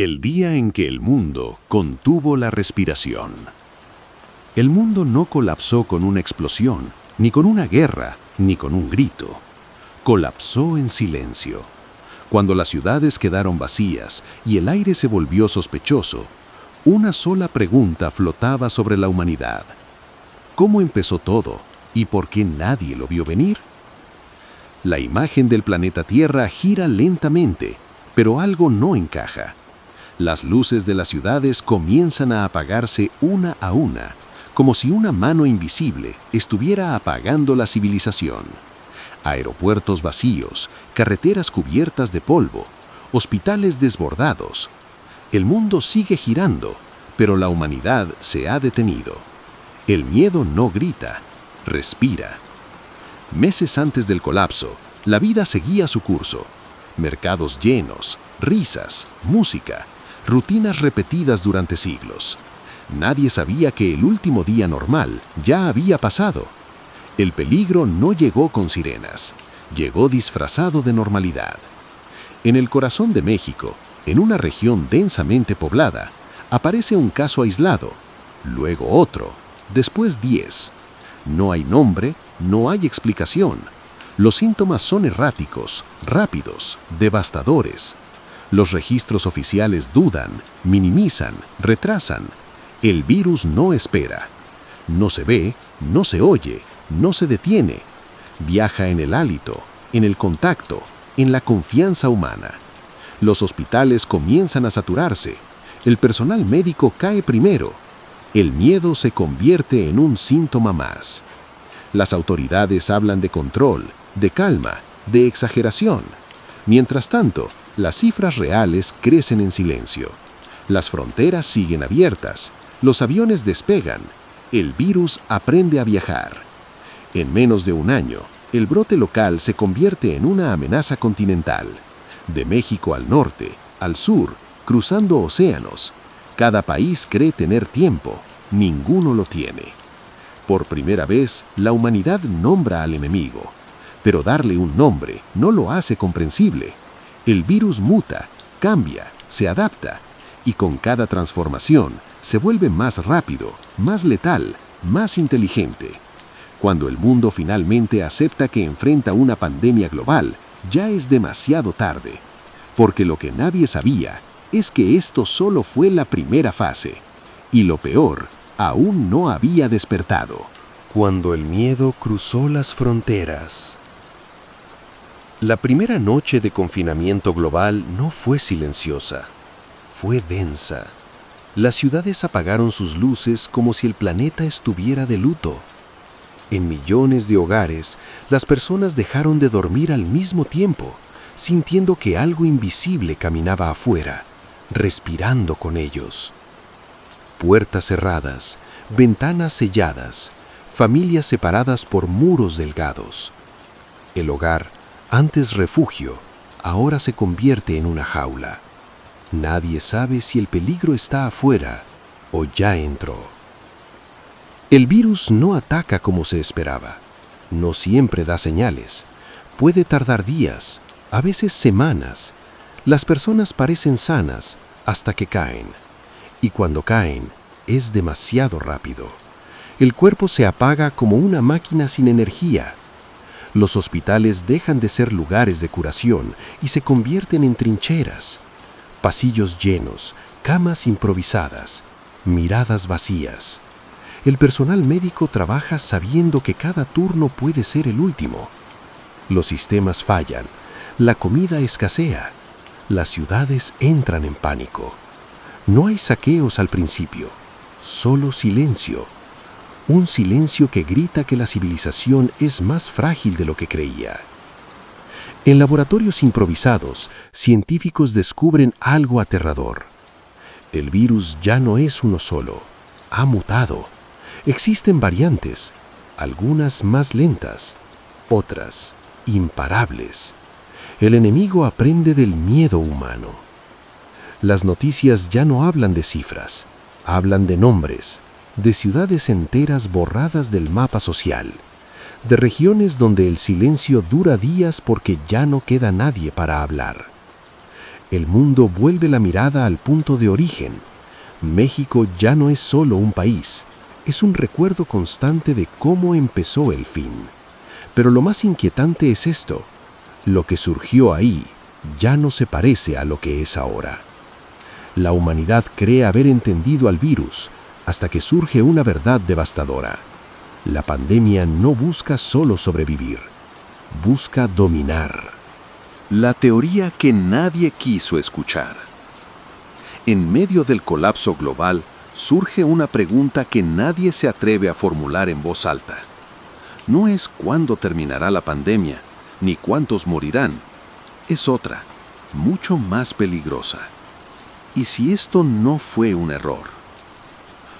El día en que el mundo contuvo la respiración. El mundo no colapsó con una explosión, ni con una guerra, ni con un grito. Colapsó en silencio. Cuando las ciudades quedaron vacías y el aire se volvió sospechoso, una sola pregunta flotaba sobre la humanidad. ¿Cómo empezó todo y por qué nadie lo vio venir? La imagen del planeta Tierra gira lentamente, pero algo no encaja. Las luces de las ciudades comienzan a apagarse una a una, como si una mano invisible estuviera apagando la civilización. Aeropuertos vacíos, carreteras cubiertas de polvo, hospitales desbordados. El mundo sigue girando, pero la humanidad se ha detenido. El miedo no grita, respira. Meses antes del colapso, la vida seguía su curso. Mercados llenos, risas, música, rutinas repetidas durante siglos. Nadie sabía que el último día normal ya había pasado. El peligro no llegó con sirenas, llegó disfrazado de normalidad. En el corazón de México, en una región densamente poblada, aparece un caso aislado, luego otro, después 10. No hay nombre, no hay explicación. Los síntomas son erráticos, rápidos, devastadores. Los registros oficiales dudan, minimizan, retrasan. El virus no espera. No se ve, no se oye, no se detiene. Viaja en el hálito, en el contacto, en la confianza humana. Los hospitales comienzan a saturarse. El personal médico cae primero. El miedo se convierte en un síntoma más. Las autoridades hablan de control, de calma, de exageración. Mientras tanto, las cifras reales crecen en silencio. Las fronteras siguen abiertas, los aviones despegan, el virus aprende a viajar. En menos de un año, el brote local se convierte en una amenaza continental. De México al norte, al sur, cruzando océanos. Cada país cree tener tiempo, ninguno lo tiene. Por primera vez, la humanidad nombra al enemigo, pero darle un nombre no lo hace comprensible. El virus muta, cambia, se adapta, y con cada transformación se vuelve más rápido, más letal, más inteligente. Cuando el mundo finalmente acepta que enfrenta una pandemia global, ya es demasiado tarde, porque lo que nadie sabía es que esto solo fue la primera fase, y lo peor, aún no había despertado. Cuando el miedo cruzó las fronteras. La primera noche de confinamiento global no fue silenciosa, fue densa. Las ciudades apagaron sus luces como si el planeta estuviera de luto. En millones de hogares, las personas dejaron de dormir al mismo tiempo, sintiendo que algo invisible caminaba afuera, respirando con ellos. Puertas cerradas, ventanas selladas, familias separadas por muros delgados. El hogar, antes refugio, ahora se convierte en una jaula. Nadie sabe si el peligro está afuera o ya entró. El virus no ataca como se esperaba. No siempre da señales. Puede tardar días, a veces semanas. Las personas parecen sanas hasta que caen. Y cuando caen, es demasiado rápido. El cuerpo se apaga como una máquina sin energía. Los hospitales dejan de ser lugares de curación y se convierten en trincheras. Pasillos llenos, camas improvisadas, miradas vacías. El personal médico trabaja sabiendo que cada turno puede ser el último. Los sistemas fallan, la comida escasea, las ciudades entran en pánico. No hay saqueos al principio, solo silencio. Un silencio que grita que la civilización es más frágil de lo que creía. En laboratorios improvisados, científicos descubren algo aterrador. El virus ya no es uno solo, ha mutado. Existen variantes, algunas más lentas, otras imparables. El enemigo aprende del miedo humano. Las noticias ya no hablan de cifras, hablan de nombres, de ciudades enteras borradas del mapa social, de regiones donde el silencio dura días porque ya no queda nadie para hablar. El mundo vuelve la mirada al punto de origen. México ya no es solo un país, es un recuerdo constante de cómo empezó el fin. Pero lo más inquietante es esto: lo que surgió ahí ya no se parece a lo que es ahora. La humanidad cree haber entendido al virus hasta que surge una verdad devastadora. La pandemia no busca solo sobrevivir, busca dominar. La teoría que nadie quiso escuchar. En medio del colapso global, surge una pregunta que nadie se atreve a formular en voz alta. No es cuándo terminará la pandemia, ni cuántos morirán. Es otra, mucho más peligrosa. ¿Y si esto no fue un error?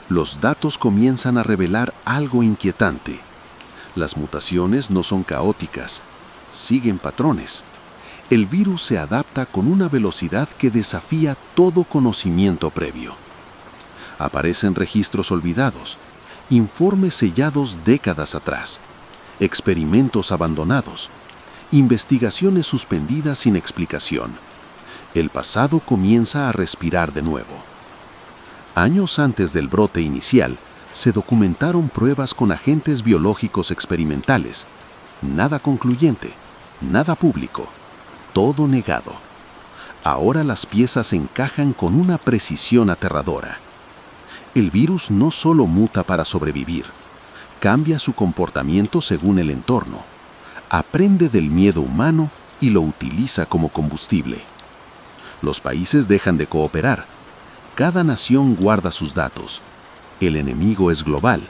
Los datos comienzan a revelar algo inquietante. Las mutaciones no son caóticas, siguen patrones. El virus se adapta con una velocidad que desafía todo conocimiento previo. Aparecen registros olvidados, informes sellados décadas atrás, experimentos abandonados, investigaciones suspendidas sin explicación. El pasado comienza a respirar de nuevo. Años antes del brote inicial, se documentaron pruebas con agentes biológicos experimentales. Nada concluyente, nada público, todo negado. Ahora las piezas encajan con una precisión aterradora. El virus no solo muta para sobrevivir, cambia su comportamiento según el entorno, aprende del miedo humano y lo utiliza como combustible. Los países dejan de cooperar. Cada nación guarda sus datos. El enemigo es global,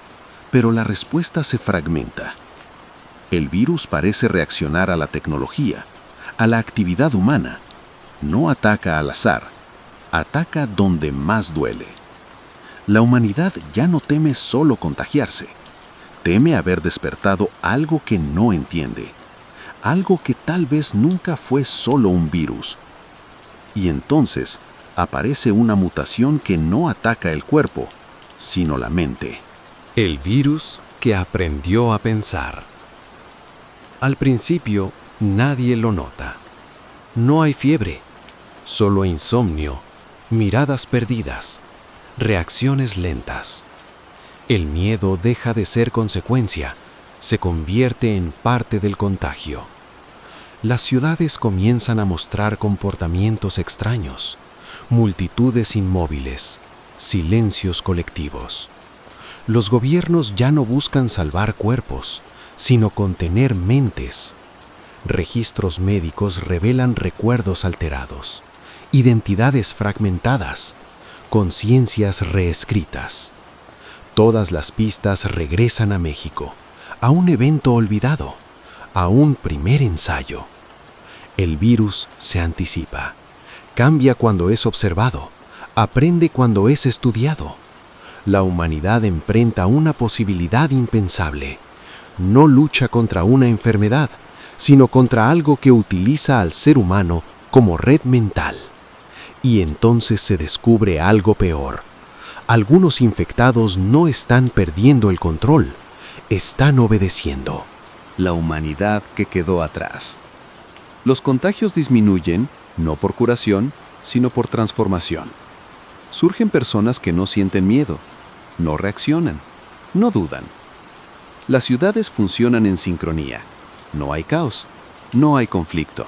pero la respuesta se fragmenta. El virus parece reaccionar a la tecnología, a la actividad humana. No ataca al azar, ataca donde más duele. La humanidad ya no teme solo contagiarse, teme haber despertado algo que no entiende, algo que tal vez nunca fue solo un virus. Y entonces aparece una mutación que no ataca el cuerpo, sino la mente. El virus que aprendió a pensar. Al principio, nadie lo nota. No hay fiebre, solo insomnio, miradas perdidas, reacciones lentas. El miedo deja de ser consecuencia, se convierte en parte del contagio. Las ciudades comienzan a mostrar comportamientos extraños, multitudes inmóviles, silencios colectivos. Los gobiernos ya no buscan salvar cuerpos, sino contener mentes. Registros médicos revelan recuerdos alterados, identidades fragmentadas, conciencias reescritas. Todas las pistas regresan a México, a un evento olvidado, a un primer ensayo. El virus se anticipa, cambia cuando es observado, aprende cuando es estudiado. La humanidad enfrenta una posibilidad impensable. No lucha contra una enfermedad, sino contra algo que utiliza al ser humano como red mental. Y entonces se descubre algo peor. Algunos infectados no están perdiendo el control, están obedeciendo. La humanidad que quedó atrás. Los contagios disminuyen, no por curación, sino por transformación. Surgen personas que no sienten miedo, no reaccionan, no dudan. Las ciudades funcionan en sincronía. No hay caos, no hay conflicto.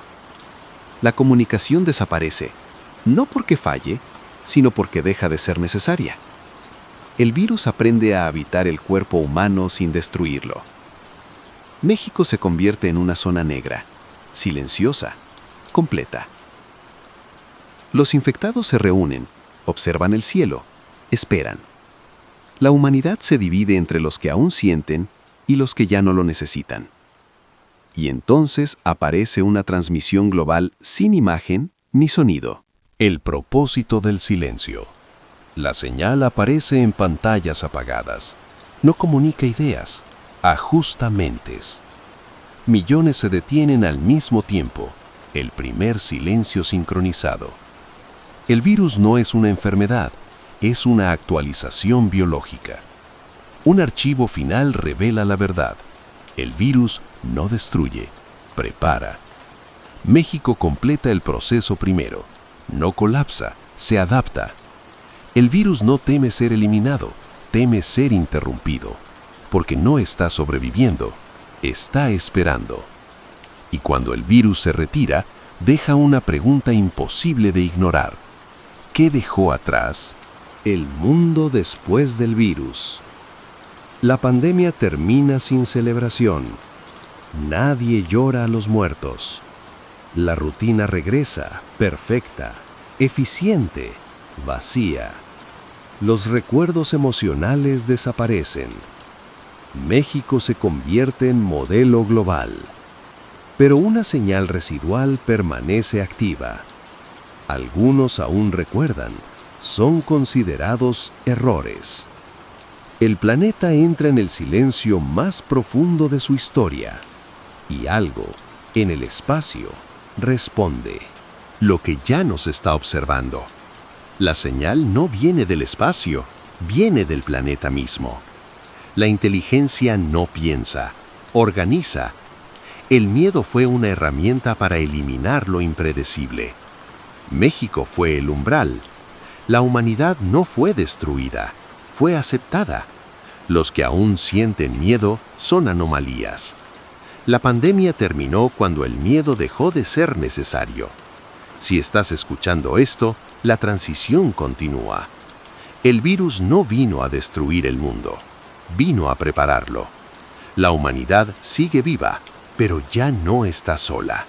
La comunicación desaparece, no porque falle, sino porque deja de ser necesaria. El virus aprende a habitar el cuerpo humano sin destruirlo. México se convierte en una zona negra, silenciosa, completa. Los infectados se reúnen, observan el cielo, esperan. La humanidad se divide entre los que aún sienten y los que ya no lo necesitan. Y entonces aparece una transmisión global sin imagen ni sonido. El propósito del silencio. La señal aparece en pantallas apagadas. No comunica ideas, ajusta mentes. Millones se detienen al mismo tiempo. El primer silencio sincronizado. El virus no es una enfermedad, es una actualización biológica. Un archivo final revela la verdad. El virus no destruye, prepara. México completa el proceso primero, No colapsa, se adapta. El virus no teme ser eliminado, teme ser interrumpido, porque no está sobreviviendo, está esperando. Y cuando el virus se retira, deja una pregunta imposible de ignorar. ¿Qué dejó atrás? El mundo después del virus. La pandemia termina sin celebración. Nadie llora a los muertos. La rutina regresa, perfecta, eficiente, vacía. Los recuerdos emocionales desaparecen. México se convierte en modelo global. Pero una señal residual permanece activa. Algunos aún recuerdan, son considerados errores. El planeta entra en el silencio más profundo de su historia, y algo, en el espacio, responde. Lo que ya nos está observando. La señal no viene del espacio, viene del planeta mismo. La inteligencia no piensa, organiza. El miedo fue una herramienta para eliminar lo impredecible. México fue el umbral. La humanidad no fue destruida, fue aceptada. Los que aún sienten miedo son anomalías. La pandemia terminó cuando el miedo dejó de ser necesario. Si estás escuchando esto, la transición continúa. El virus no vino a destruir el mundo, vino a prepararlo. La humanidad sigue viva, pero ya no está sola.